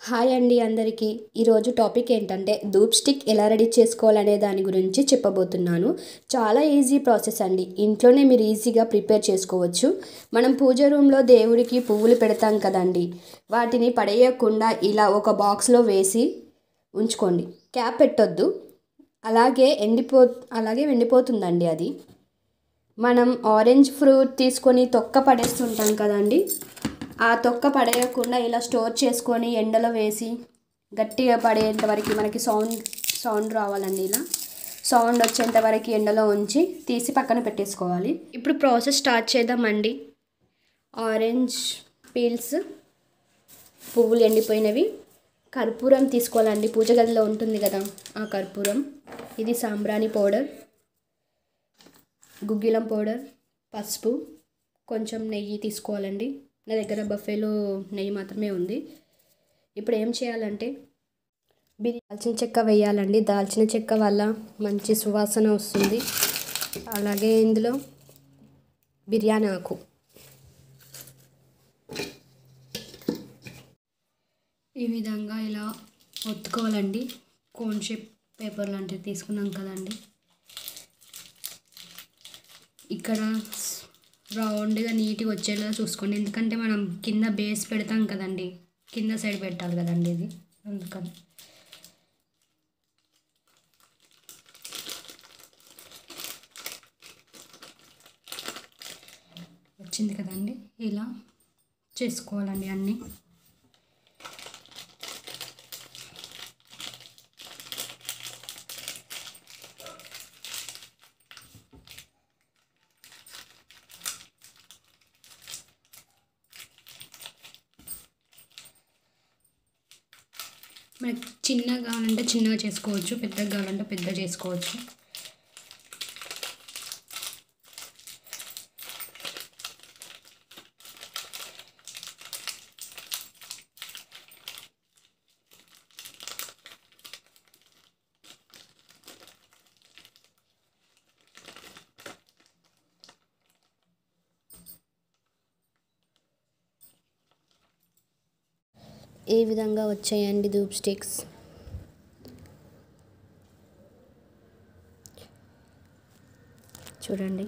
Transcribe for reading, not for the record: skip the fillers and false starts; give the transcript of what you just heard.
Hi అండి అందరికీ. ఈరోజు టాపిక్ ఏంటంటే ధూప్ స్టిక్ ఎలా రెడీ చేసుకోవాలనే దాని గురించి చెప్పబోతున్నాను. చాలా ఈజీ ప్రాసెస్ అండి. ఇంట్లోనే మీరు ఈజీగా ప్రిపేర్ చేసుకోవచ్చు. మనం పూజ రూమ్లో దేవుడికి పువ్వులు పెడతాం కదండి, వాటిని పడేయకుండా ఇలా ఒక బాక్స్లో వేసి ఉంచుకోండి. క్యాప్ పెట్టొద్దు, అలాగే అలాగే ఎండిపోతుందండి అది. మనం ఆరెంజ్ ఫ్రూట్ తీసుకొని తొక్క పడేస్తుంటాం కదండి, ఆ తొక్క పడేయకుండా ఇలా స్టోర్ చేసుకొని ఎండలో వేసి గట్టిగా పడేంత వరకు మనకి సౌండ్ రావాలండి. ఇలా సౌండ్ వచ్చేంత వరకు ఎండలో ఉంచి తీసి పక్కన పెట్టేసుకోవాలి. ఇప్పుడు ప్రాసెస్ స్టార్ట్ చేద్దామండి. ఆరెంజ్ పీల్స్, పువ్వులు ఎండిపోయినవి, కర్పూరం తీసుకోవాలండి. పూజ గదిలో ఉంటుంది కదా ఆ కర్పూరం. ఇది సాంబ్రాణి పౌడర్, గుగ్గిలం పౌడర్, పసుపు, కొంచెం నెయ్యి తీసుకోవాలండి. నా దగ్గర బఫేలో నెయ్యి మాత్రమే ఉంది. ఇప్పుడు ఏం చేయాలంటే దాల్చిన చెక్క వేయాలండి. దాల్చిన చెక్క వల్ల మంచి సువాసన వస్తుంది. అలాగే ఇందులో బిర్యానీ ఆకు, ఈ విధంగా ఇలా ఒత్తుకోవాలండి. కోన్ షేప్ పేపర్ లాంటివి తీసుకున్నాం కదండి, ఇక్కడ రౌండ్గా నీట్గా వచ్చేలా చూసుకోండి. ఎందుకంటే మనం కింద బేస్ పెడతాం కదండి, కింద సైడ్ పెట్టాలి కదండి ఇది, అందుకని. వచ్చింది కదండి, ఇలా చేసుకోవాలండి అన్నీ. మనకి చిన్నగా కావాలంటే చిన్నగా చేసుకోవచ్చు, పెద్దగా కావాలంటే పెద్దగా చేసుకోవచ్చు. ఈ విధంగా వచ్చాయండి ధూప్ స్టిక్స్. చూడండి.